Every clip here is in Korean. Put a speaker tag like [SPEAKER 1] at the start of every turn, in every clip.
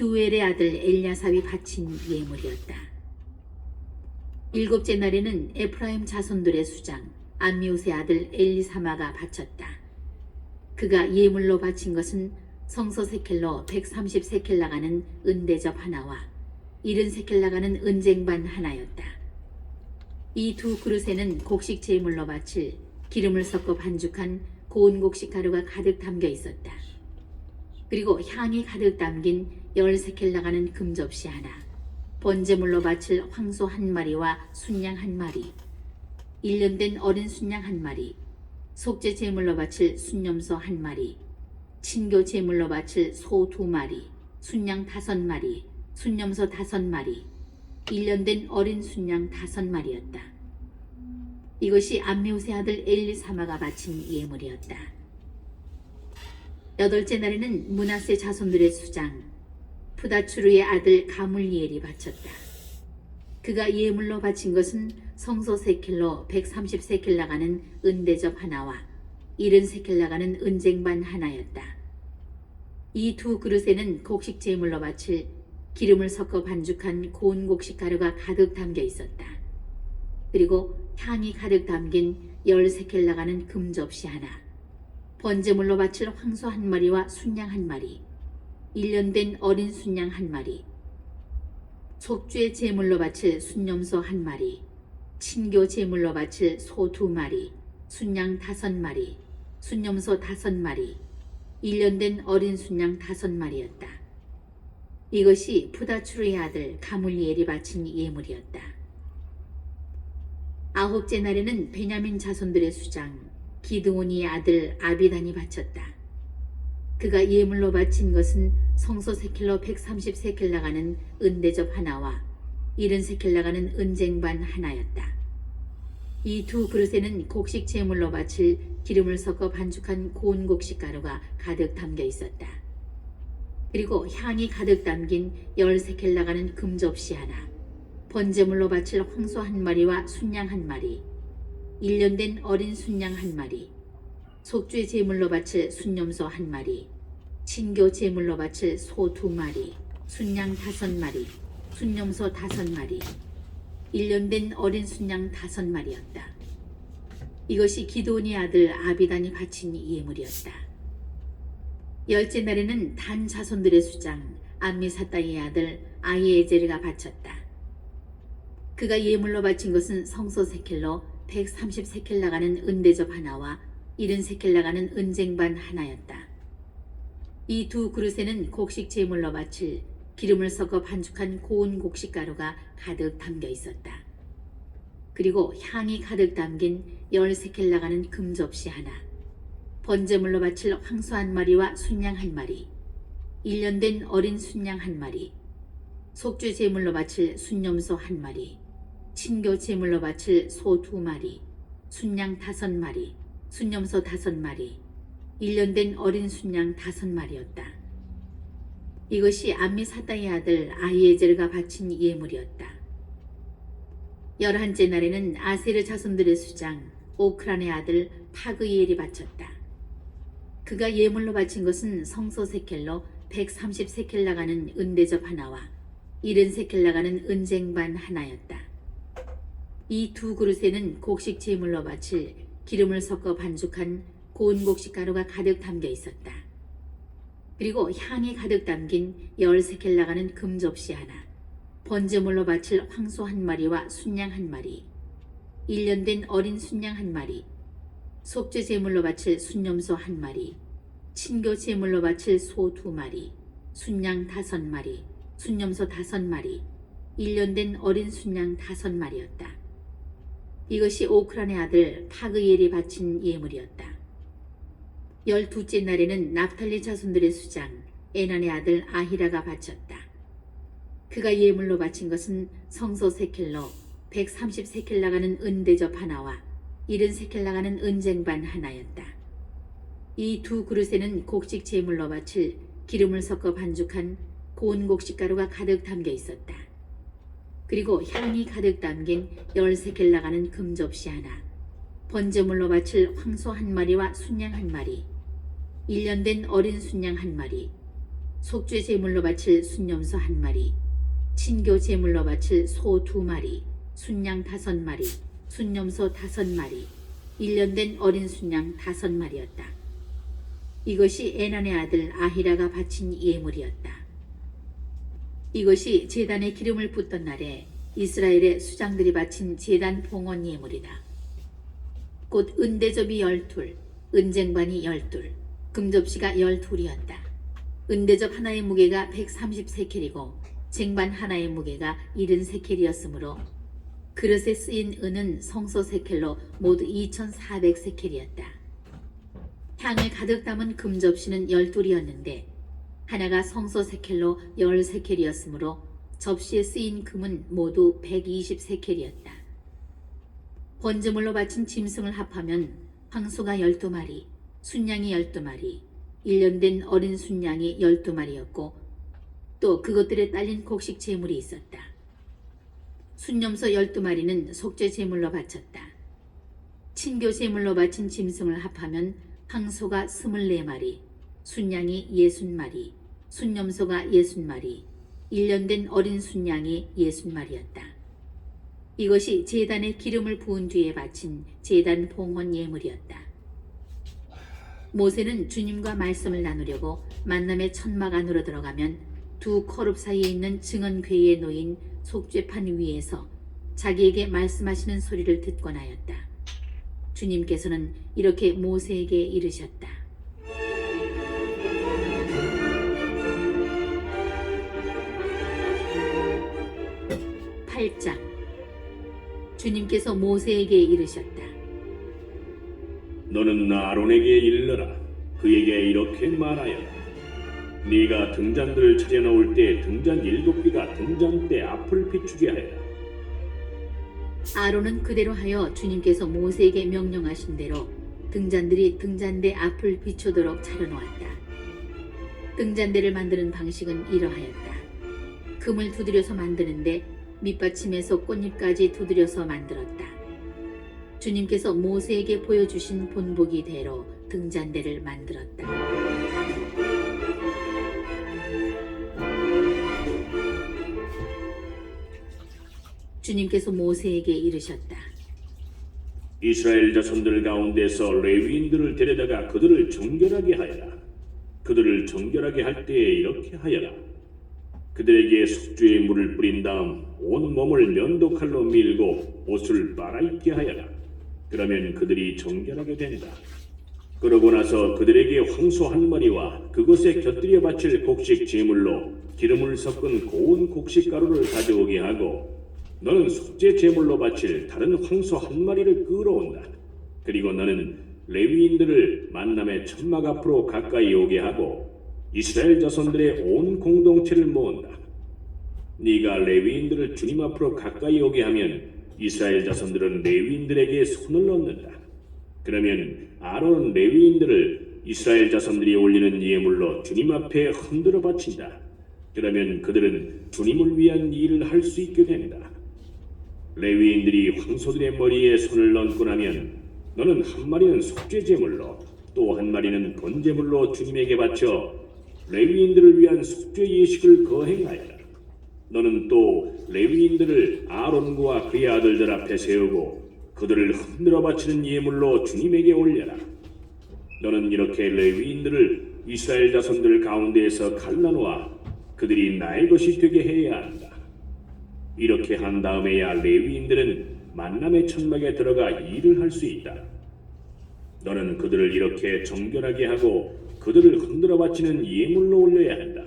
[SPEAKER 1] 두엘의 아들 엘야삽이 바친 예물이었다. 일곱째 날에는 에프라임 자손들의 수장 암미옷의 아들 엘리사마가 바쳤다. 그가 예물로 바친 것은 성소 세켈로 130세켈 나가는 은대접 하나와 70세켈 나가는 은쟁반 하나였다. 이 두 그릇에는 곡식 제물로 바칠 기름을 섞어 반죽한 고운 곡식 가루가 가득 담겨 있었다. 그리고 향이 가득 담긴 10세켈 나가는 금접시 하나, 번제물로 바칠 황소 한 마리와 순양 한 마리, 1년 된 어린 순양 한 마리, 속죄 제물로 바칠 순염소 한 마리, 친교 제물로 바칠 소 2마리, 순양 5마리, 순염소 5마리, 1년 된 어린 순양 5마리였다. 이것이 암미옷의 아들 엘리사마가 바친 예물이었다. 여덟째 날에는 므낫세 자손들의 수장 푸다추르의 아들 가물리엘이 바쳤다. 그가 예물로 바친 것은 성소 세켈로 130세켈 나가는 은대접 하나와 70세켈 나가는 은쟁반 하나였다. 이 두 그릇에는 곡식 제물로 바칠 기름을 섞어 반죽한 고운 곡식 가루가 가득 담겨 있었다. 그리고 향이 가득 담긴 10세켈 나가는 금접시 하나, 번제물로 바칠 황소 한 마리와 순양 한 마리, 1년 된 어린 순양 한 마리, 속죄 제물로 바칠 순염소 한 마리, 친교 제물로 바칠 소 2마리, 순양 5마리, 순염소 5마리, 1년 된 어린 순양 5마리였다. 이것이 푸다추르의 아들 가물리엘이 바친 예물이었다. 아홉째 날에는 베냐민 자손들의 수장 기드온이의 아들 아비단이 바쳤다. 그가 예물로 바친 것은 성소 세켈로 130세켈 나가는 은대접 하나와 70세켈 나가는 은쟁반 하나였다. 이 두 그릇에는 곡식 제물로 바칠 기름을 섞어 반죽한 고운 곡식 가루가 가득 담겨 있었다. 그리고 향이 가득 담긴 10세켈 나가는 금접시 하나, 번제물로 바칠 황소 한 마리와 순양 한 마리, 1년 된 어린 순양 한 마리, 속죄 제물로 바칠 순염소 한 마리, 친교 제물로 바칠 소 2마리, 순양 5마리, 순염소 5마리, 1년 된 어린 순양 5마리였다. 이것이 기드온의 아들 아비단이 바친 예물이었다. 열째 날에는 단 자손들의 수장 암미사다의 아들 아히에제르가 바쳤다. 그가 예물로 바친 것은 성소 세켈로 130세켈 나가는 은대접 하나와 70세켈 나가는 은쟁반 하나였다. 이 두 그릇에는 곡식 제물로 바칠 기름을 섞어 반죽한 고운 곡식 가루가 가득 담겨 있었다. 그리고 향이 가득 담긴 10세켈 나가는 금접시 하나, 번제물로 바칠 황소 한 마리와 순양 한 마리, 1년 된 어린 순양 한 마리, 속죄 제물로 바칠 순염소 한 마리, 친교 제물로 바칠 소 2마리, 순양 5마리, 순염소 5마리, 1년 된 어린 순양 5마리였다. 이것이 암미사다의 아들 아히에제르가 바친 예물이었다. 11째 날에는 아세르 자손들의 수장 오크란의 아들 파그이엘이 바쳤다. 그가 예물로 바친 것은 성소 세켈로 130세켈 나가는 은대접 하나와 70세켈 나가는 은쟁반 하나였다. 이 두 그릇에는 곡식 제물로 바칠 기름을 섞어 반죽한 고운 곡식 가루가 가득 담겨 있었다. 그리고 향이 가득 담긴 10세켈 나가는 금접시 하나, 번제물로 바칠 황소 한 마리와 순양 한 마리, 1년 된 어린 순양 한 마리, 속죄 제물로 바칠 순염소 한 마리, 친교 제물로 바칠 소 2마리, 순양 5마리, 순염소 5마리, 1년 된 어린 순양 5마리였다. 이것이 오크란의 아들 파그이엘이 바친 예물이었다. 12째 날에는 납탈리 자손들의 수장 에난의 아들 아히라가 바쳤다. 그가 예물로 바친 것은 성소 세켈로 130세켈 나가는 은대접 하나와 70세켈 나가는 은쟁반 하나였다. 이 두 그릇에는 곡식 제물로 바칠 기름을 섞어 반죽한 고운 곡식 가루가 가득 담겨 있었다. 그리고 향이 가득 담긴 10세켈 나가는 금접시 하나, 번제물로 바칠 황소 한 마리와 순양 한 마리, 1년 된 어린 순양 한 마리, 속죄 제물로 바칠 순염소 1마리, 친교 제물로 바칠 소 2마리, 순양 5마리, 순염소 5마리, 1년 된 어린 순양 5마리였다. 이것이 에난의 아들 아히라가 바친 예물이었다. 이것이 제단에 기름을 붓던 날에 이스라엘의 수장들이 바친 제단 봉헌 예물이다. 곧 은대접이 12, 은쟁반이 12, 금접시가 12이었다. 은대접 하나의 무게가 130세켈이고 쟁반 하나의 무게가 70세켈이었으므로 그릇에 쓰인 은은 성소 세켈로 모두 2400세켈이었다. 향을 가득 담은 금접시는 12이었는데 하나가 성소 세켈로 10세켈이었으므로 접시에 쓰인 금은 모두 120세켈이었다. 번제물로 바친 짐승을 합하면 황소가 12마리, 순양이 12마리, 1년 된 어린 순양이 12마리였고 또 그것들에 딸린 곡식 제물이 있었다. 순염소 12마리는 속죄 제물로 바쳤다. 친교 제물로 바친 짐승을 합하면 황소가 24마리, 순양이 60마리, 순염소가 60마리, 1년 된 어린 순양이 60마리였다. 이것이 제단에 기름을 부은 뒤에 바친 제단 봉헌 예물이었다. 모세는 주님과 말씀을 나누려고 만남의 천막 안으로 들어가면 두 커룹 사이에 있는 증언궤에 놓인 속죄판 위에서 자기에게 말씀하시는 소리를 듣곤 하였다. 주님께서는 이렇게 모세에게 이르셨다. 8장. 주님께서 모세에게 이르셨다.
[SPEAKER 2] 너는 아론에게 일러라. 그에게 이렇게 말하여라. 네가 등잔들을 차려놓을 때 등잔 7개가 등잔대 앞을 비추게 하여라.
[SPEAKER 1] 아론은 그대로 하여 주님께서 모세에게 명령하신 대로 등잔들이 등잔대 앞을 비추도록 차려놓았다. 등잔대를 만드는 방식은 이러하였다. 금을 두드려서 만드는데 밑받침에서 꽃잎까지 두드려서 만들었다. 주님께서 모세에게 보여주신 본보기대로 등잔대를 만들었다. 주님께서 모세에게 이르셨다.
[SPEAKER 2] 이스라엘 자손들 가운데서 레위인들을 데려다가 그들을 정결하게 하여라. 그들을 정결하게 할 때에 이렇게 하여라. 그들에게 속죄의 물을 뿌린 다음 온 몸을 면도칼로 밀고 옷을 빨아입게 하여라. 그러면 그들이 정결하게 된다. 그러고 나서 그들에게 황소 1마리와 그것에 곁들여 바칠 곡식 제물로 기름을 섞은 고운 곡식 가루를 가져오게 하고 너는 속죄 제물로 바칠 다른 황소 1마리를 끌어온다. 그리고 너는 레위인들을 만남의 천막 앞으로 가까이 오게 하고 이스라엘 자손들의 온 공동체를 모은다. 네가 레위인들을 주님 앞으로 가까이 오게 하면 이스라엘 자손들은 레위인들에게 손을 얹는다. 그러면 아론은 레위인들을 이스라엘 자손들이 올리는 예물로 주님 앞에 흔들어 바친다. 그러면 그들은 주님을 위한 일을 할 수 있게 된다. 레위인들이 황소들의 머리에 손을 얹고 나면 너는 1마리는 속죄 제물로 또 1마리는 번제물로 주님에게 바쳐 레위인들을 위한 속죄 예식을 거행하여라. 너는 또 레위인들을 아론과 그의 아들들 앞에 세우고 그들을 흔들어 바치는 예물로 주님에게 올려라. 너는 이렇게 레위인들을 이스라엘 자손들 가운데에서 갈라놓아 그들이 나의 것이 되게 해야 한다. 이렇게 한 다음에야 레위인들은 만남의 천막에 들어가 일을 할 수 있다. 너는 그들을 이렇게 정결하게 하고 그들을 흔들어 바치는 예물로 올려야 한다.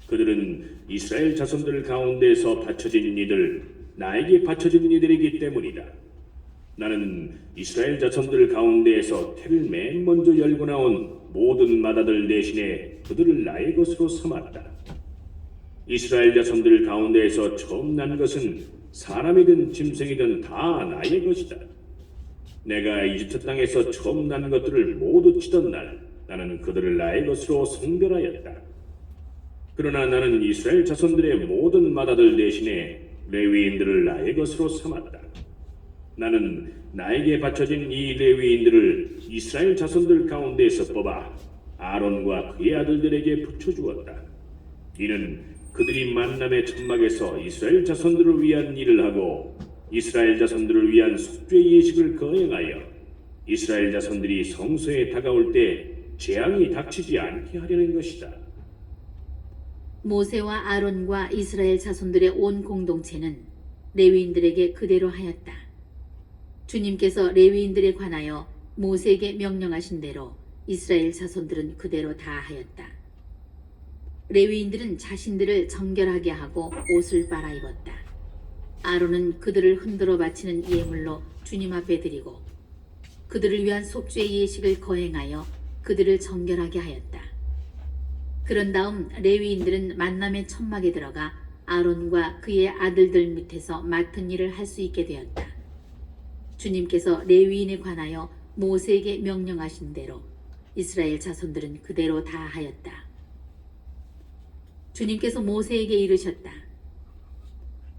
[SPEAKER 2] 그들은 이스라엘 자손들 가운데서 바쳐진 이들, 나에게 바쳐진 이들이기 때문이다. 나는 이스라엘 자손들 가운데에서 태를 맨 먼저 열고 나온 모든 맏아들 대신에 그들을 나의 것으로 삼았다. 이스라엘 자손들 가운데에서 처음 난 것은 사람이든 짐승이든 다 나의 것이다. 내가 이집트 땅에서 처음 난 것들을 모두 치던 날 나는 그들을 나의 것으로 성별하였다. 그러나 나는 이스라엘 자손들의 모든 맏아들 대신에 레위인들을 나의 것으로 삼았다. 나는 나에게 바쳐진 이 레위인들을 이스라엘 자손들 가운데에서 뽑아 아론과 그의 아들들에게 붙여주었다. 이는 그들이 만남의 천막에서 이스라엘 자손들을 위한 일을 하고 이스라엘 자손들을 위한 속죄의 예식을 거행하여 이스라엘 자손들이 성소에 다가올 때 재앙이 닥치지 않게 하려는 것이다.
[SPEAKER 1] 모세와 아론과 이스라엘 자손들의 온 공동체는 레위인들에게 그대로 하였다. 주님께서 레위인들에 관하여 모세에게 명령하신 대로 이스라엘 자손들은 그대로 다 하였다. 레위인들은 자신들을 정결하게 하고 옷을 빨아입었다. 아론은 그들을 흔들어 바치는 예물로 주님 앞에 드리고 그들을 위한 속죄의 예식을 거행하여 그들을 정결하게 하였다. 그런 다음 레위인들은 만남의 천막에 들어가 아론과 그의 아들들 밑에서 맡은 일을 할 수 있게 되었다. 주님께서 레위인에 관하여 모세에게 명령하신 대로 이스라엘 자손들은 그대로 다 하였다. 주님께서 모세에게 이르셨다.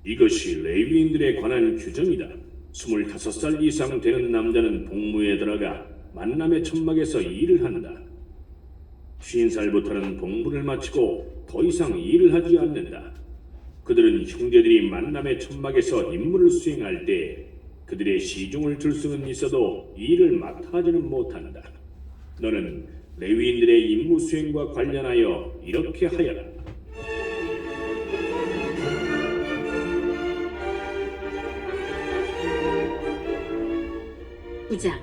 [SPEAKER 2] 이것이 레위인들에 관한 규정이다. 25살 이상 되는 남자는 복무에 들어가 만남의 천막에서 일을 한다. 50살부터는 복무를 마치고 더 이상 일을 하지 않는다. 그들은 형제들이 만남의 천막에서 임무를 수행할 때 그들의 시종을 줄 수는 있어도 일을 맡아 하지는 못한다. 너는 레위인들의 임무 수행과 관련하여 이렇게 하여라.
[SPEAKER 1] 구장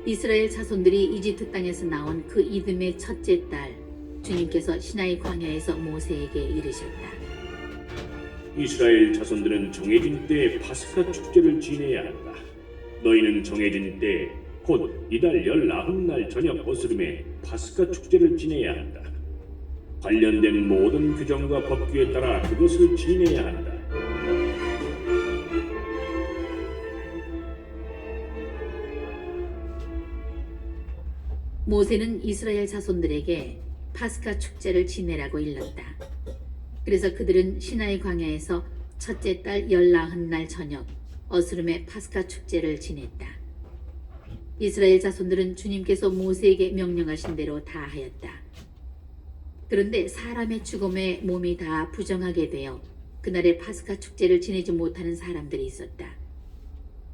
[SPEAKER 1] 이스라엘 자손들이 이집트 땅에서 나온 그 이듬해 첫째 달 주님께서 시나이 광야에서 모세에게 이르셨다.
[SPEAKER 2] 이스라엘 자손들은 정해진 때에 파스카 축제를 지내야 한다. 너희는 정해진 때 곧 이달 19날 저녁 어스름에 파스카 축제를 지내야 한다. 관련된 모든 규정과 법규에 따라 그것을 지내야 한다.
[SPEAKER 1] 모세는 이스라엘 자손들에게 파스카 축제를 지내라고 일렀다. 그래서 그들은 시나이 광야에서 첫째 달 19날 저녁 어스름에 파스카 축제를 지냈다. 이스라엘 자손들은 주님께서 모세에게 명령하신 대로 다 하였다. 그런데 사람의 죽음에 몸이 다 부정하게 되어 그날의 파스카 축제를 지내지 못하는 사람들이 있었다.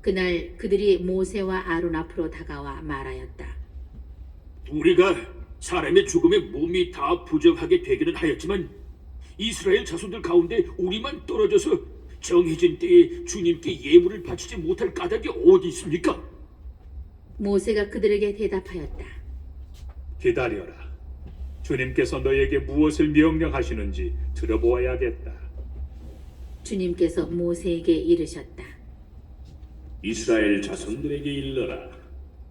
[SPEAKER 1] 그날 그들이 모세와 아론 앞으로 다가와 말하였다.
[SPEAKER 3] 우리가 사람의 죽음에 몸이 다 부정하게 되기는 하였지만 이스라엘 자손들 가운데 우리만 떨어져서 정해진 때에 주님께 예물을 바치지 못할 까닭이 어디 있습니까?
[SPEAKER 1] 모세가 그들에게 대답하였다.
[SPEAKER 4] 기다려라. 주님께서 너에게 무엇을 명령하시는지 들어보아야겠다.
[SPEAKER 1] 주님께서 모세에게 이르셨다.
[SPEAKER 2] 이스라엘 자손들에게 일러라.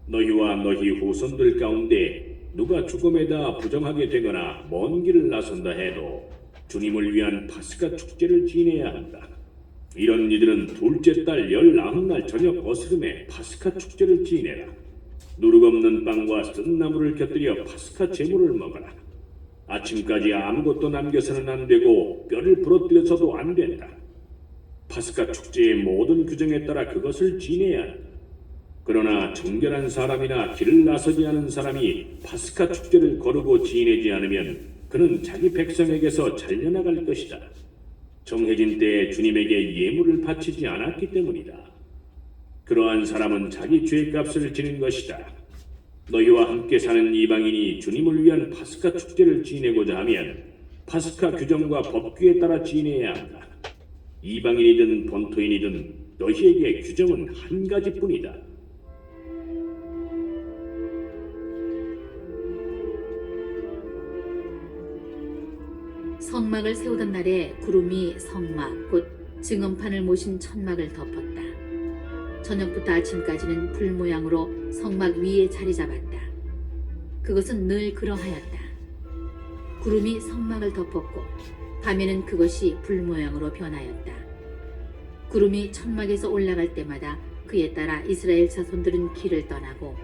[SPEAKER 2] 너희와 너희 후손들 가운데 누가 죽음에다 부정하게 되거나 먼 길을 나선다 해도 주님을 위한 파스카 축제를 지내야 한다. 이런 이들은 둘째 달 19날 저녁 어스름에 파스카 축제를 지내라. 누룩 없는 빵과 쓴 나물을 곁들여 파스카 제물을 먹어라. 아침까지 아무것도 남겨서는 안 되고 뼈를 부러뜨려서도 안 된다. 파스카 축제의 모든 규정에 따라 그것을 지내야 한다. 그러나 정결한 사람이나 길을 나서지 않은 사람이 파스카 축제를 거르고 지내지 않으면 그는 자기 백성에게서 잘려나갈 것이다. 정해진 때에 주님에게 예물을 바치지 않았기 때문이다. 그러한 사람은 자기 죄값을 지는 것이다. 너희와 함께 사는 이방인이 주님을 위한 파스카 축제를 지내고자 하면 파스카 규정과 법규에 따라 지내야 한다. 이방인이든 본토인이든 너희에게 규정은 한 가지뿐이다.
[SPEAKER 1] 성막을 세우던 날에 구름이 성막 곧 증언판을 모신 천막을 덮었다. 저녁부터 아침까지는 불 모양으로 성막 위에 자리 잡았다. 그것은 늘 그러하였다. 구름이 성막을 덮었고 밤에는 그것이 불 모양으로 변하였다. 구름이 천막에서 올라갈 때마다 그에 따라 이스라엘 자손들은 길을 떠나고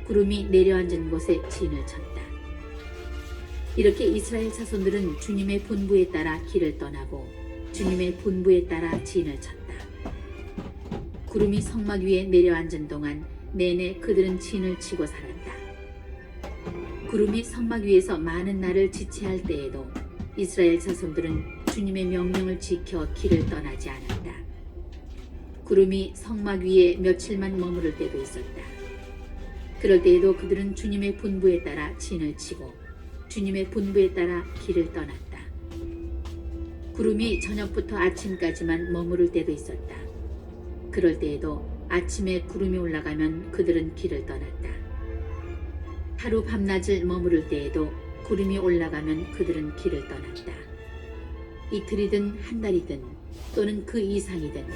[SPEAKER 1] 구름이 내려앉은 곳에 진을 쳤다. 이렇게 이스라엘 자손들은 주님의 분부에 따라 길을 떠나고 주님의 분부에 따라 진을 쳤다. 구름이 성막 위에 내려앉은 동안 내내 그들은 진을 치고 살았다. 구름이 성막 위에서 많은 날을 지체할 때에도 이스라엘 자손들은 주님의 명령을 지켜 길을 떠나지 않았다. 구름이 성막 위에 며칠만 머무를 때도 있었다. 그럴 때에도 그들은 주님의 분부에 따라 진을 치고 주님의 분부에 따라 길을 떠났다. 구름이 저녁부터 아침까지만 머무를 때도 있었다. 그럴 때에도 아침에 구름이 올라가면 그들은 길을 떠났다. 하루 밤낮을 머무를 때에도 구름이 올라가면 그들은 길을 떠났다. 이틀이든 한 달이든 또는 그 이상이든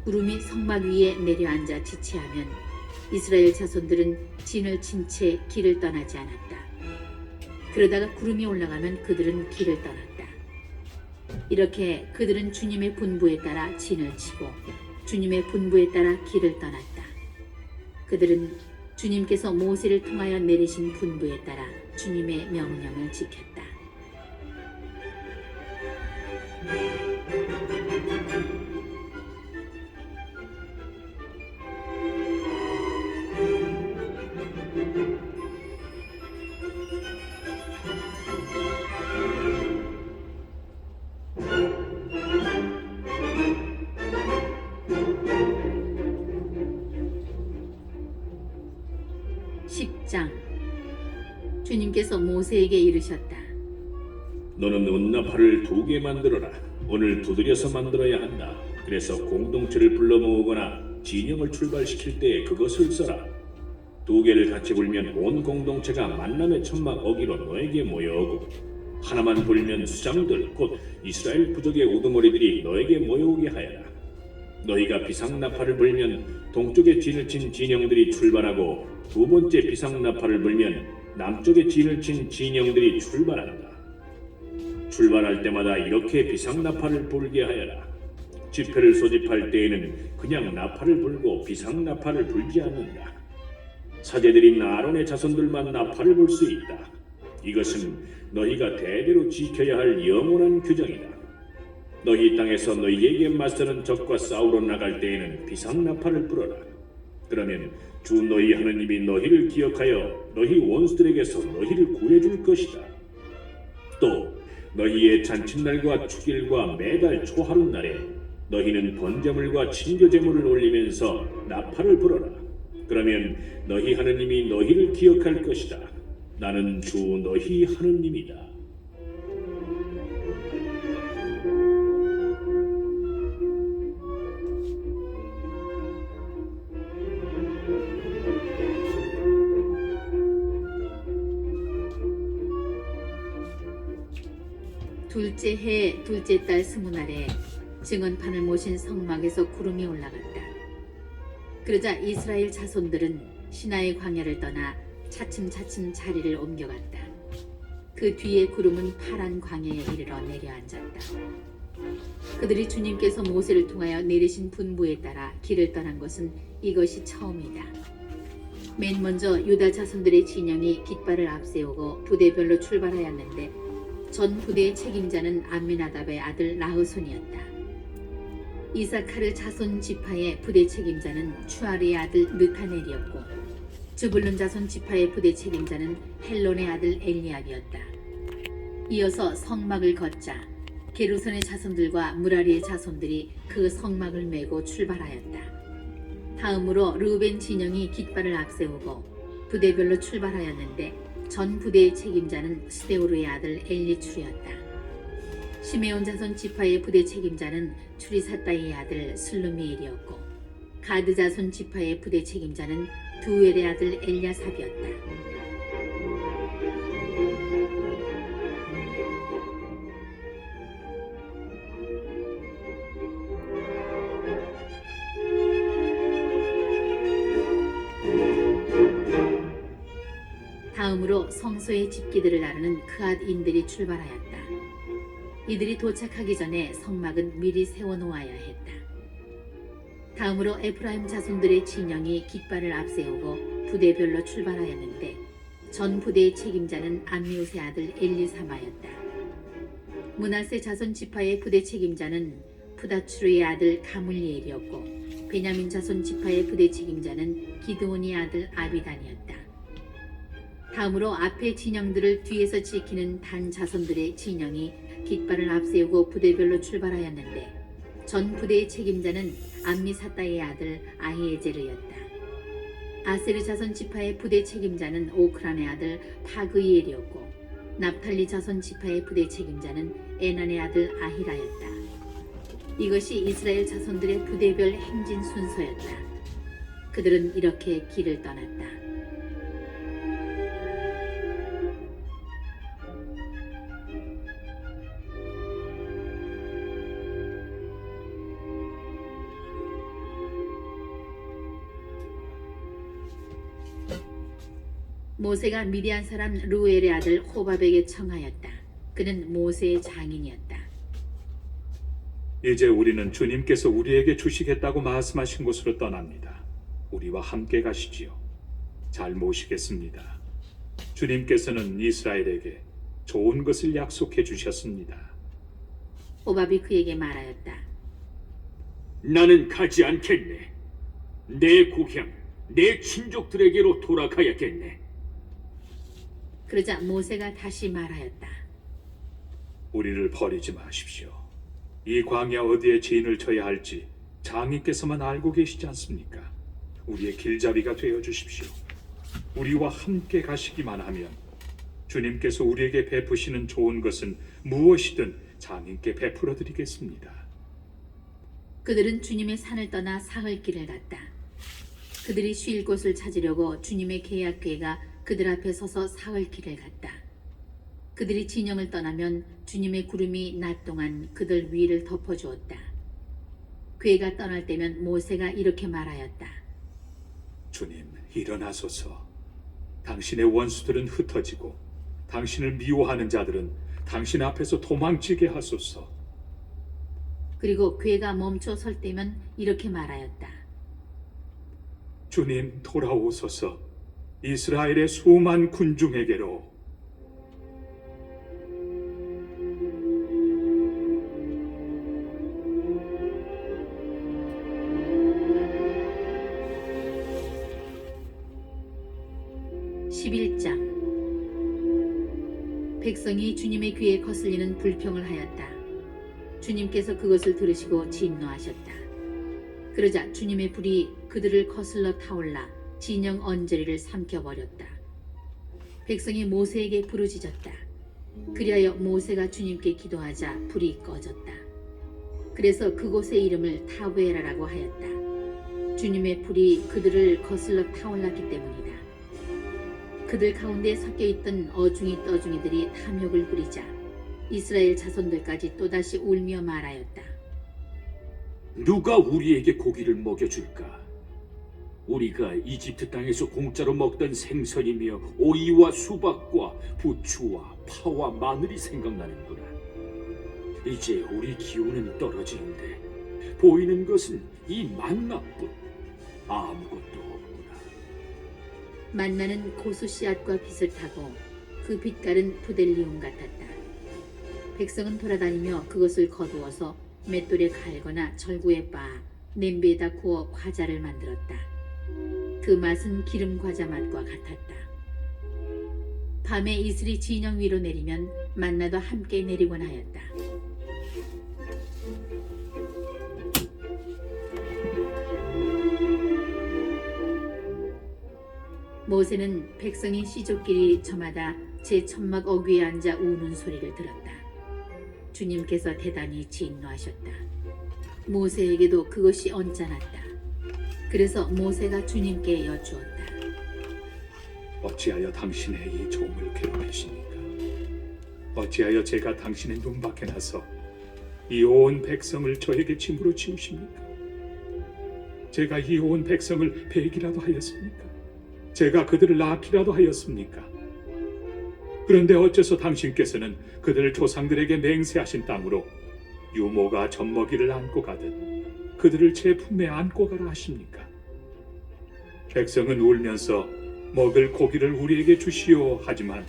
[SPEAKER 1] 구름이 성막 위에 내려앉아 지체하면 이스라엘 자손들은 진을 친 채 길을 떠나지 않았다. 그러다가 구름이 올라가면 그들은 길을 떠났다. 이렇게 그들은 주님의 분부에 따라 진을 치고 주님의 분부에 따라 길을 떠났다. 그들은 주님께서 모세를 통하여 내리신 분부에 따라 주님의 명령을 지켰다. 주님께서 모세에게 이르셨다.
[SPEAKER 2] 너는 은나팔을 2개 만들어라. 오늘 두드려서 만들어야 한다. 그래서 공동체를 불러 모으거나 진영을 출발시킬 때에 그것을 써라. 2개를 같이 불면 온 공동체가 만남의 천막 어기로 너에게 모여오고 하나만 불면 수장들 곧 이스라엘 부족의 우두머리들이 너에게 모여오게 하여라. 너희가 비상나팔을 불면 동쪽에 진을 친 진영들이 출발하고 2번째 비상나팔을 불면 남쪽에 진을 친 진영들이 출발한다. 출발할 때마다 이렇게 비상나팔을 불게 하여라. 집회를 소집할 때에는 그냥 나팔을 불고 비상나팔을 불지 않는다. 사제들인 아론의 자손들만 나팔을 불 수 있다. 이것은 너희가 대대로 지켜야 할 영원한 규정이다. 너희 땅에서 너희에게 맞서는 적과 싸우러 나갈 때에는 비상나팔을 불어라. 그러면 주 너희 하나님이 너희를 기억하여 너희 원수들에게서 너희를 구해줄 것이다. 또 너희의 잔칫날과 축일과 매달 초하룻날에 너희는 번제물과 친교제물을 올리면서 나팔을 불어라. 그러면 너희 하나님이 너희를 기억할 것이다. 나는 주 너희 하나님이다.
[SPEAKER 1] 둘째 해 둘째 달 20날에 증언판을 모신 성막에서 구름이 올라갔다. 그러자 이스라엘 자손들은 시나의 광야를 떠나 차츰차츰 자리를 옮겨갔다. 그 뒤에 구름은 파란 광야에 이르러 내려앉았다. 그들이 주님께서 모세를 통하여 내리신 분부에 따라 길을 떠난 것은 이것이 처음이다. 맨 먼저 유다 자손들의 진영이 깃발을 앞세우고 부대별로 출발하였는데 전 부대의 책임자는 암미나답의 아들 라흐손이었다. 이사카르 자손 지파의 부대 책임자는 추아리의 아들 느타넬이었고 즈불룬 자손 지파의 부대 책임자는 헬론의 아들 엘리압이었다. 이어서 성막을 걷자 게르손의 자손들과 무라리의 자손들이 그 성막을 메고 출발하였다. 다음으로 르우벤 진영이 깃발을 앞세우고 부대별로 출발하였는데 전 부대의 책임자는 스데오르의 아들 엘리출이었다. 시메온 자손 지파의 부대 책임자는 추리사다이의 아들 슬루미엘이었고 가드 자손 지파의 부대 책임자는 두엘의 아들 엘야삽이었다. 다음으로 성소의 집기들을 나르는 크앗인들이 출발하였다. 이들이 도착하기 전에 성막은 미리 세워놓아야 했다. 다음으로 에프라임 자손들의 진영이 깃발을 앞세우고 부대별로 출발하였는데 전 부대의 책임자는 암미우스의 아들 엘리사마였다. 므낫세 자손 지파의 부대 책임자는 푸다추르의 아들 가물리엘이었고 베냐민 자손 지파의 부대 책임자는 기드온의 아들 아비단이었다. 다음으로 앞의 진영들을 뒤에서 지키는 단 자손들의 진영이 깃발을 앞세우고 부대별로 출발하였는데 전 부대의 책임자는 암미사다의 아들 아히에제르였다. 아세르 자손 지파의 부대 책임자는 오크란의 아들 파그이엘이었고 납탈리 자손 지파의 부대 책임자는 에난의 아들 아히라였다. 이것이 이스라엘 자손들의 부대별 행진 순서였다. 그들은 이렇게 길을 떠났다. 모세가 미디안 사람 루엘의 아들 호밥에게 청하였다. 그는 모세의 장인이었다.
[SPEAKER 4] 이제 우리는 주님께서 우리에게 주시겠다고 말씀하신 곳으로 떠납니다. 우리와 함께 가시지요. 잘 모시겠습니다. 주님께서는 이스라엘에게 좋은 것을 약속해 주셨습니다.
[SPEAKER 1] 호밥이 그에게 말하였다.
[SPEAKER 3] 나는 가지 않겠네. 내 고향, 내 친족들에게로 돌아가야겠네.
[SPEAKER 1] 그러자 모세가 다시 말하였다.
[SPEAKER 4] 우리를 버리지 마십시오. 이 광야 어디에 진을 쳐야 할지 장인께서만 알고 계시지 않습니까? 우리의 길잡이가 되어 주십시오. 우리와 함께 가시기만 하면 주님께서 우리에게 베푸시는 좋은 것은 무엇이든 장인께 베풀어 드리겠습니다.
[SPEAKER 1] 그들은 주님의 산을 떠나 사흘 길을 갔다. 그들이 쉴 곳을 찾으려고 주님의 계약궤가 그들 앞에 서서 사흘 길을 갔다. 그들이 진영을 떠나면 주님의 구름이 낮 동안 그들 위를 덮어주었다. 궤가 떠날 때면 모세가 이렇게 말하였다.
[SPEAKER 4] 주님, 일어나소서. 당신의 원수들은 흩어지고 당신을 미워하는 자들은 당신 앞에서 도망치게 하소서.
[SPEAKER 1] 그리고 궤가 멈춰 설 때면 이렇게 말하였다.
[SPEAKER 4] 주님, 돌아오소서. 이스라엘의 수만 군중에게로.
[SPEAKER 1] 백성이 주님의 귀에 거슬리는 불평을 하였다. 주님께서 그것을 들으시고 진노하셨다. 그러자 주님의 불이 그들을 거슬러 타올라 진영 언저리를 삼켜버렸다. 백성이 모세에게 부르짖었다. 그리하여 모세가 주님께 기도하자 불이 꺼졌다. 그래서 그곳의 이름을 타브에라라고 하였다. 주님의 불이 그들을 거슬러 타올랐기 때문이다. 그들 가운데 섞여있던 어중이 떠중이들이 탐욕을 부리자 이스라엘 자손들까지 또다시 울며 말하였다.
[SPEAKER 3] 누가 우리에게 고기를 먹여줄까? 우리가 이집트 땅에서 공짜로 먹던 생선이며 오이와 수박과 부추와 파와 마늘이 생각나는구나. 이제 우리 기운은 떨어지는데 보이는 것은 이 만나뿐. 아무것도 없구나.
[SPEAKER 1] 만나는 고수 씨앗과 비슷하고 그 빛깔은 부델리움 같았다. 백성은 돌아다니며 그것을 거두어서 맷돌에 갈거나 절구에 빻아 냄비에다 구워 과자를 만들었다. 그 맛은 기름 과자 맛과 같았다. 밤에 이슬이 진영 위로 내리면 만나도 함께 내리곤 하였다. 모세는 백성이 시족끼리 저마다 제 천막 어귀에 앉아 우는 소리를 들었다. 주님께서 대단히 진노하셨다. 모세에게도 그것이 언짢았다. 그래서 모세가 주님께 여쭈었다.
[SPEAKER 4] 어찌하여 당신의 이 종을 괴롭히십니까? 어찌하여 제가 당신의 눈밖에 나서 이 온 백성을 저에게 짐으로 치우십니까? 제가 이 온 백성을 배기라도 하였습니까? 제가 그들을 낳기라도 하였습니까? 그런데 어째서 당신께서는 그들 조상들에게 맹세하신 땅으로 유모가 젖먹이를 안고 가듯 그들을 제 품에 안고 가라 하십니까? 백성은 울면서 먹을 고기를 우리에게 주시오 하지만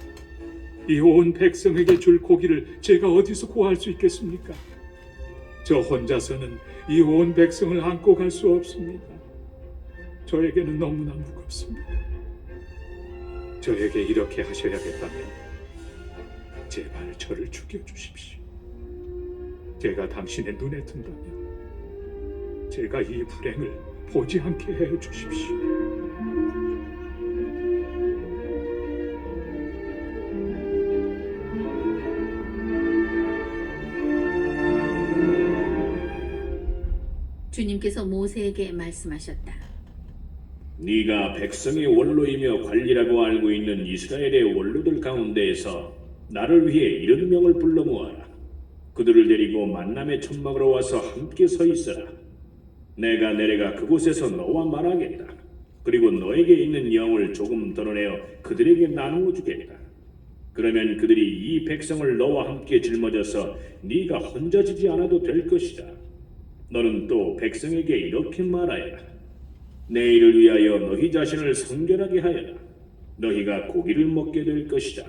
[SPEAKER 4] 이 온 백성에게 줄 고기를 제가 어디서 구할 수 있겠습니까? 저 혼자서는 이 온 백성을 안고 갈 수 없습니다. 저에게는 너무나 무겁습니다. 저에게 이렇게 하셔야겠다면 제발 저를 죽여주십시오. 제가 당신의 눈에 든다면 제가 이 불행을 보지 않게 해 주십시오.
[SPEAKER 1] 주님께서 모세에게 말씀하셨다.
[SPEAKER 2] 네가 백성의 원로이며 관리라고 알고 있는 이스라엘의 원로들 가운데에서 나를 위해 70명을 불러 모아라. 그들을 데리고 만남의 천막으로 와서 함께 서 있어라. 내가 내려가 그곳에서 너와 말하겠다. 그리고 너에게 있는 영을 조금 덜어내어 그들에게 나누어 주겠다. 그러면 그들이 이 백성을 너와 함께 짊어져서 네가 혼자 지지 않아도 될 것이다. 너는 또 백성에게 이렇게 말하여라. 내일을 위하여 너희 자신을 성결하게 하여라. 너희가 고기를 먹게 될 것이다.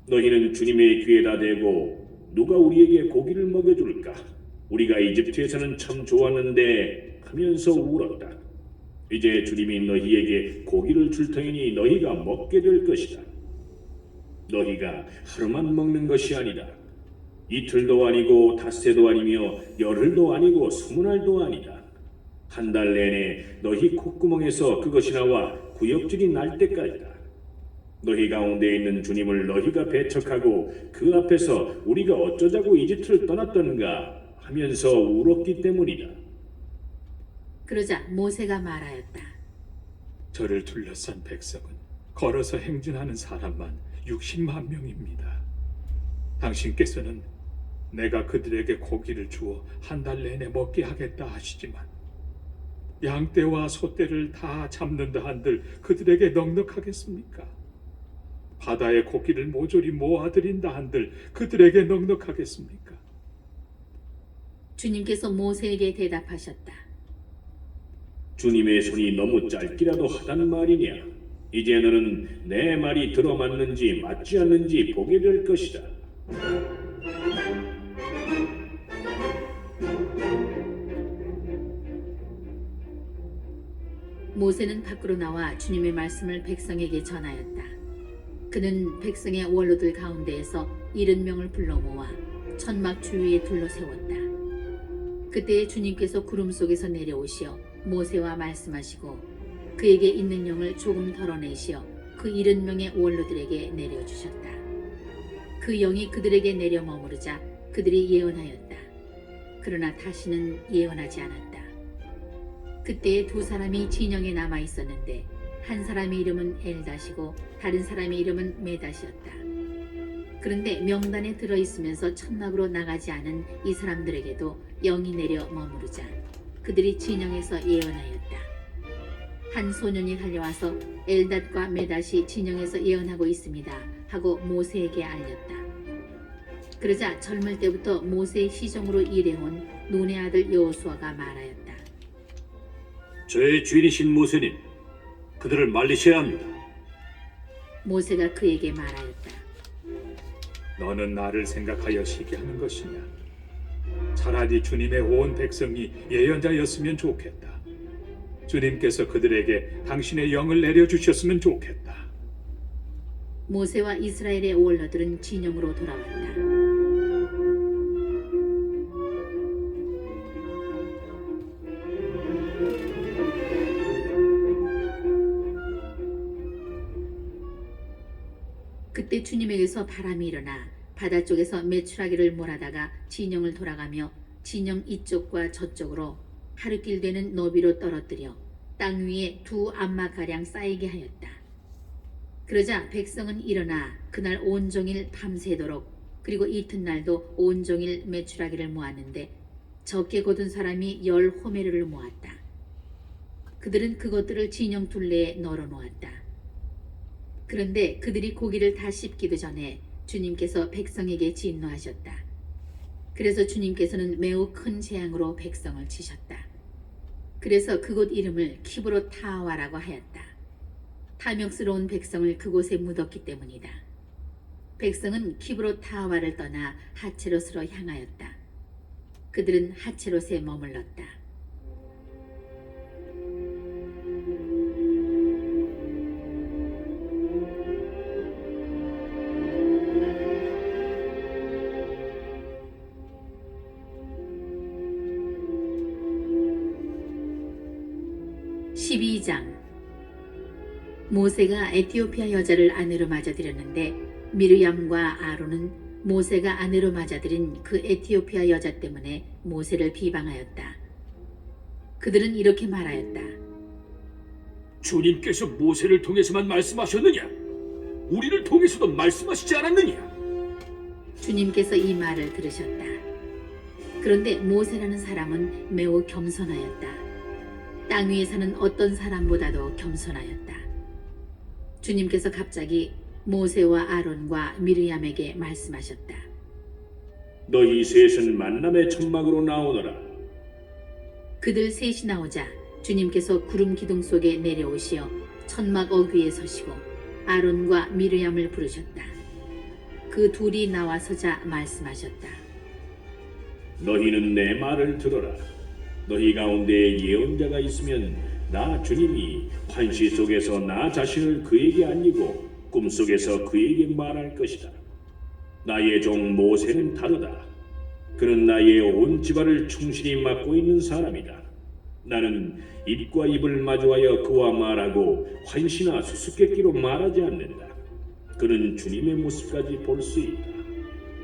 [SPEAKER 2] 너희는 주님의 귀에다 대고 누가 우리에게 고기를 먹여줄까? 우리가 이집트에서는 참 좋았는데 하면서 울었다. 이제 주님이 너희에게 고기를 줄 터이니 너희가 먹게 될 것이다. 너희가 하루만 먹는 것이 아니다. 이틀도 아니고 닷새도 아니며 열흘도 아니고 20날도 아니다. 한 달 내내 너희 콧구멍에서 그것이 나와 구역질이 날 때까지다. 너희 가운데 있는 주님을 너희가 배척하고 그 앞에서 우리가 어쩌자고 이집트를 떠났던가 하면서 울었기 때문이다.
[SPEAKER 1] 그러자 모세가 말하였다.
[SPEAKER 4] 저를 둘러싼 백성은 걸어서 행진하는 사람만 60만 명입니다. 당신께서는 내가 그들에게 고기를 주어 한 달 내내 먹게 하겠다 하시지만 양떼와 소떼를 다 잡는다 한들 그들에게 넉넉하겠습니까? 바다의 고기를 모조리 모아드린다 한들 그들에게 넉넉하겠습니까?
[SPEAKER 1] 주님께서 모세에게 대답하셨다.
[SPEAKER 2] 주님의 손이 너무 짧기라도 하단 말이냐? 이제 너는 내 말이 들어맞는지 맞지 않는지 보게 될 것이다.
[SPEAKER 1] 모세는 밖으로 나와 주님의 말씀을 백성에게 전하였다. 그는 백성의 원로들 가운데에서 70명을 불러 모아 천막 주위에 둘러세웠다. 그때 주님께서 구름 속에서 내려오시어 모세와 말씀하시고 그에게 있는 영을 조금 덜어내시어 그 70명의 원로들에게 내려주셨다. 그 영이 그들에게 내려 머무르자 그들이 예언하였다. 그러나 다시는 예언하지 않았다. 그때에 두 사람이 진영에 남아 있었는데 한 사람의 이름은 엘닷이고 다른 사람의 이름은 메닷이었다. 그런데 명단에 들어있으면서 천막으로 나가지 않은 이 사람들에게도 영이 내려 머무르자 그들이 진영에서 예언하였다. 한 소년이 달려와서 엘닷과 메닷이 진영에서 예언하고 있습니다 하고 모세에게 알렸다. 그러자 젊을 때부터 모세의 시종으로 일해온 눈의 아들 여호수아가 말하였다.
[SPEAKER 3] 저의 주인이신 모세님, 그들을 말리셔야 합니다.
[SPEAKER 1] 모세가 그에게 말하였다.
[SPEAKER 4] 너는 나를 생각하여 시기하는 것이냐? 차라리 주님의 온 백성이 예언자였으면 좋겠다. 주님께서 그들에게 당신의 영을 내려주셨으면 좋겠다.
[SPEAKER 1] 모세와 이스라엘의 원로들은 진영으로 돌아왔다. 그때 주님에게서 바람이 일어나 바다 쪽에서 메추라기를 몰아다가 진영을 돌아가며 진영 이쪽과 저쪽으로 하루길 되는 너비로 떨어뜨려 땅 위에 두 안마가량 쌓이게 하였다. 그러자 백성은 일어나 그날 온종일 밤새도록 그리고 이튿날도 온종일 메추라기를 모았는데 적게 거둔 사람이 10호메르를 모았다. 그들은 그것들을 진영 둘레에 널어 놓았다. 그런데 그들이 고기를 다 씹기도 전에 주님께서 백성에게 진노하셨다. 그래서 주님께서는 매우 큰 재앙으로 백성을 치셨다. 그래서 그곳 이름을 키브롯 타아와라고 하였다. 탐욕스러운 백성을 그곳에 묻었기 때문이다. 백성은 키브롯 타아와를 떠나 하체롯으로 향하였다. 그들은 하체롯에 머물렀다. 12장. 모세가 에티오피아 여자를 아내로 맞아들였는데 미르얌과 아론은 모세가 아내로 맞아들인 그 에티오피아 여자 때문에 모세를 비방하였다. 그들은 이렇게 말하였다.
[SPEAKER 3] 주님께서 모세를 통해서만 말씀하셨느냐? 우리를 통해서도 말씀하시지 않았느냐?
[SPEAKER 1] 주님께서 이 말을 들으셨다. 그런데 모세라는 사람은 매우 겸손하였다. 땅 위에 사는 어떤 사람보다도 겸손하였다. 주님께서 갑자기 모세와 아론과 미르얌에게 말씀하셨다.
[SPEAKER 2] 너희 셋은 만남의 천막으로 나오너라.
[SPEAKER 1] 그들 셋이 나오자 주님께서 구름 기둥 속에 내려오시어 천막 어귀에 서시고 아론과 미르얌을 부르셨다. 그 둘이 나와서자 말씀하셨다.
[SPEAKER 2] 너희는 내 말을 들어라. 너희 가운데 예언자가 있으면 나 주님이 환시 속에서 나 자신을 그에게 알리고 꿈속에서 그에게 말할 것이다. 나의 종 모세는 다르다. 그는 나의 온 집안을 충실히 맡고 있는 사람이다. 나는 입과 입을 마주하여 그와 말하고 환시나 수수께끼로 말하지 않는다. 그는 주님의 모습까지 볼 수 있다.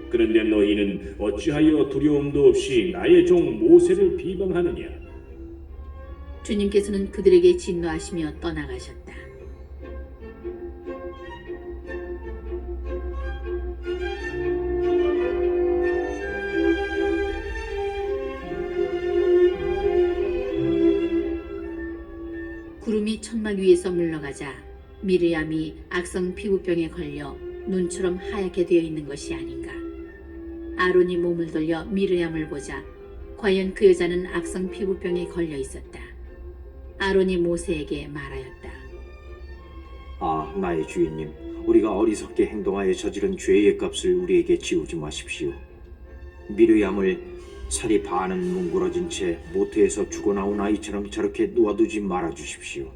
[SPEAKER 2] 그런데 너희는 어찌하여 두려움도 없이 나의 종 모세를 비방하느냐?
[SPEAKER 1] 주님께서는 그들에게 진노하시며 떠나가셨다. 구름이 천막 위에서 물러가자 미르얌이 악성 피부병에 걸려 눈처럼 하얗게 되어 있는 것이 아닌가. 아론이 몸을 돌려 미르얌을 보자 과연 그 여자는 악성 피부병에 걸려 있었다. 아론이 모세에게 말하였다.
[SPEAKER 5] 아, 나의 주인님, 우리가 어리석게 행동하여 저지른 죄의 값을 우리에게 지우지 마십시오. 미르얌을 살이 반은 뭉그러진 채 모태에서 죽어나온 아이처럼 저렇게 놓아두지 말아주십시오.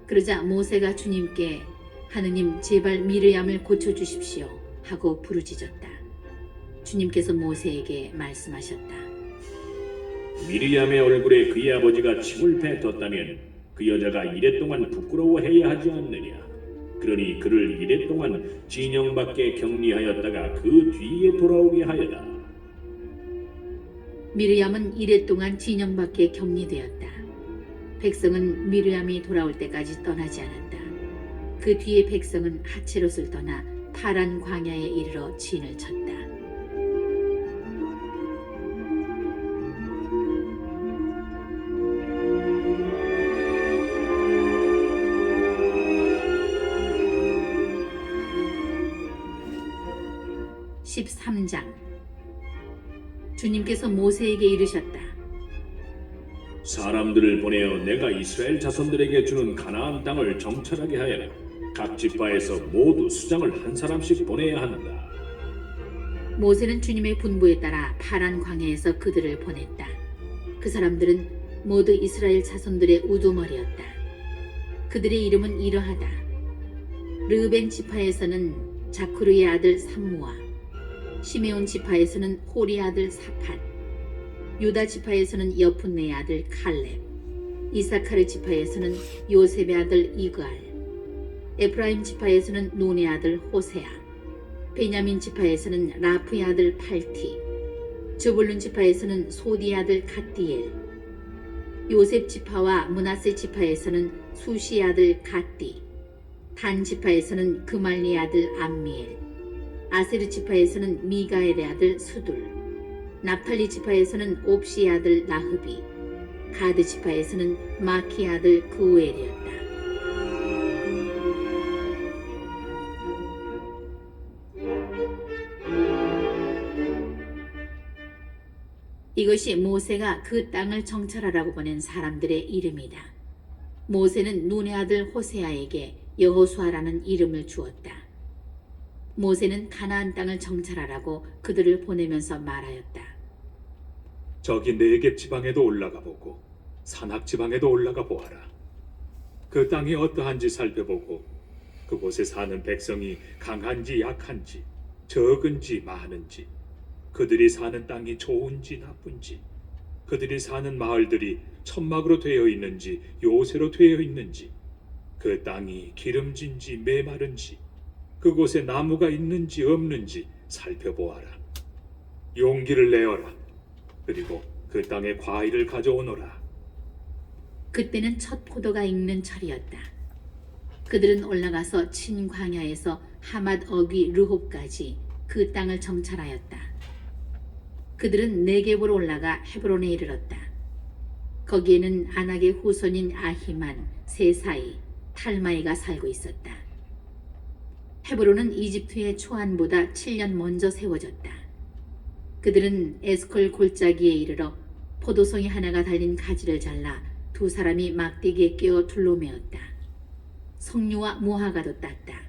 [SPEAKER 1] 그러자 모세가 주님께 하느님 제발 미르얌을 고쳐주십시오 하고 부르짖었다. 주님께서 모세에게 말씀하셨다.
[SPEAKER 2] 미리암의 얼굴에 그의 아버지가 침을 뱉었다면 그 여자가 이랫동안 부끄러워해야 하지 않느냐? 그러니 그를 이랫동안 진영 밖에 격리하였다가 그 뒤에 돌아오게 하여라.
[SPEAKER 1] 미르얌은 이랫동안 진영 밖에 격리되었다. 백성은 미르얌이 돌아올 때까지 떠나지 않았다. 그 뒤에 백성은 하체롯을 떠나 파란 광야에 이르러 진을 쳤다. (13장) 주님께서 모세에게 이르셨다.
[SPEAKER 2] 사람들을 보내어 내가 이스라엘 자손들에게 주는 가나안 땅을 정찰하게 하여라. 각 지파에서 모두 수장을 한 사람씩 보내야 한다.
[SPEAKER 1] 모세는 주님의 분부에 따라 파란 광야에서 그들을 보냈다. 그 사람들은 모두 이스라엘 자손들의 우두머리였다. 그들의 이름은 이러하다. 르우벤 지파에서는 자쿠르의 아들 삼무아, 시메온 지파에서는 호리 아들 사판, 유다 지파에서는 여푼네의 아들 칼렙, 이사카르 지파에서는 요셉의 아들 이그알, 에프라임 지파에서는 눈의 아들 호세아, 베냐민 지파에서는 라프의 아들 팔티, 즈불룬 지파에서는 소디의 아들 갓디엘, 요셉 지파와 므낫세 지파에서는 수시의 아들 갓디, 단 지파에서는 그말리의 아들 암미엘, 아세르 지파에서는 미가엘의 아들 수둘, 납탈리 지파에서는 옵시의 아들 나흐비, 가드 지파에서는 마키의 아들 그우엘이었다. 이것이 모세가 그 땅을 정찰하라고 보낸 사람들의 이름이다. 모세는 눈의 아들 호세아에게 여호수아라는 이름을 주었다. 모세는 가나안 땅을 정찰하라고 그들을 보내면서 말하였다.
[SPEAKER 4] 저기 네겝 지방에도 올라가 보고 산악 지방에도 올라가 보아라. 그 땅이 어떠한지 살펴보고 그곳에 사는 백성이 강한지 약한지 적은지 많은지 그들이 사는 땅이 좋은지 나쁜지 그들이 사는 마을들이 천막으로 되어 있는지 요새로 되어 있는지, 그 땅이 기름진지 메마른지, 그곳에 나무가 있는지 없는지 살펴보아라. 용기를 내어라. 그리고 그 땅에 과일을 가져오너라.
[SPEAKER 1] 그때는 첫 포도가 익는 철이었다. 그들은 올라가서 친광야에서 하맛 어귀 르홉까지 그 땅을 정찰하였다. 그들은 네겝으로 올라가 헤브론에 이르렀다. 거기에는 아낙의 후손인 아히만, 세사이, 탈마이가 살고 있었다. 헤브론은 이집트의 초안보다 7년 먼저 세워졌다. 그들은 에스콜 골짜기에 이르러 포도송이 하나가 달린 가지를 잘라 두 사람이 막대기에 끼워 둘러매었다. 석류와 무화과도 땄다.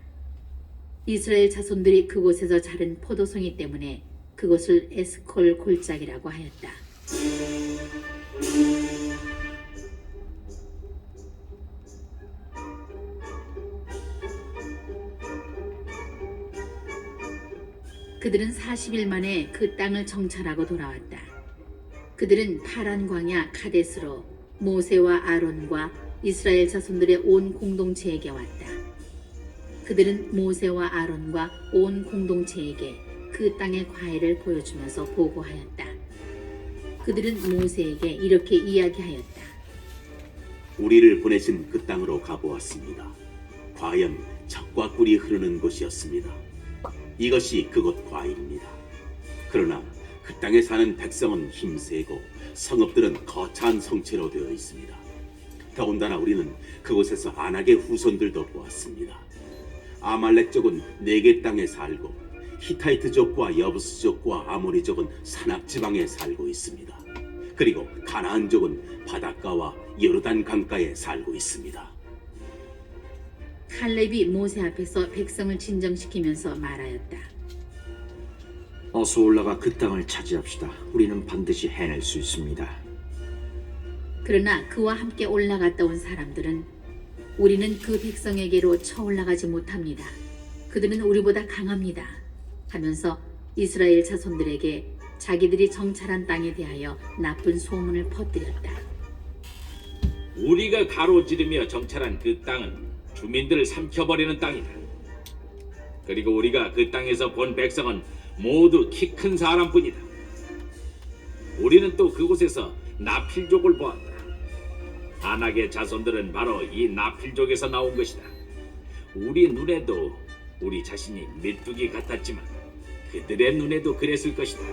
[SPEAKER 1] 이스라엘 자손들이 그곳에서 자른 포도송이 때문에 그곳을 에스콜 골짜기라고 하였다. 그들은 40일 만에 그 땅을 정찰하고 돌아왔다. 그들은 파란 광야 카데스로 모세와 아론과 이스라엘 자손들의 온 공동체에게 왔다. 그들은 모세와 아론과 온 공동체에게 그 땅의 과일을 보여주면서 보고하였다. 그들은 모세에게 이렇게 이야기하였다.
[SPEAKER 6] 우리를 보내신 그 땅으로 가보았습니다. 과연 젖과 꿀이 흐르는 곳이었습니다. 이것이 그곳 과일입니다. 그러나 그 땅에 사는 백성은 힘세고 성읍들은 거창한 성체로 되어 있습니다. 더군다나 우리는 그곳에서 아낙의 후손들도 보았습니다. 아말렉족은 네겝 땅에 살고 히타이트족과 여부스족과 아모리족은 산악지방에 살고 있습니다. 그리고 가나안족은 바닷가와 요르단 강가에 살고 있습니다.
[SPEAKER 1] 칼렙이 모세 앞에서 백성을 진정시키면서 말하였다.
[SPEAKER 5] 어서 올라가 그 땅을 차지합시다. 우리는 반드시 해낼 수 있습니다.
[SPEAKER 1] 그러나 그와 함께 올라갔다 온 사람들은 우리는 그 백성에게로 쳐올라가지 못합니다. 그들은 우리보다 강합니다. 하면서 이스라엘 자손들에게 자기들이 정찰한 땅에 대하여 나쁜 소문을 퍼뜨렸다.
[SPEAKER 3] 우리가 가로지르며 정찰한 그 땅은 주민들을 삼켜버리는 땅이다. 그리고 우리가 그 땅에서 본 백성은 모두 키 큰 사람뿐이다. 우리는 또 그곳에서 나필족을 보았다. 아낙의 자손들은 바로 이 나필족에서 나온 것이다. 우리 눈에도 우리 자신이 메뚜기 같았지만 그들의 눈에도 그랬을 것이다.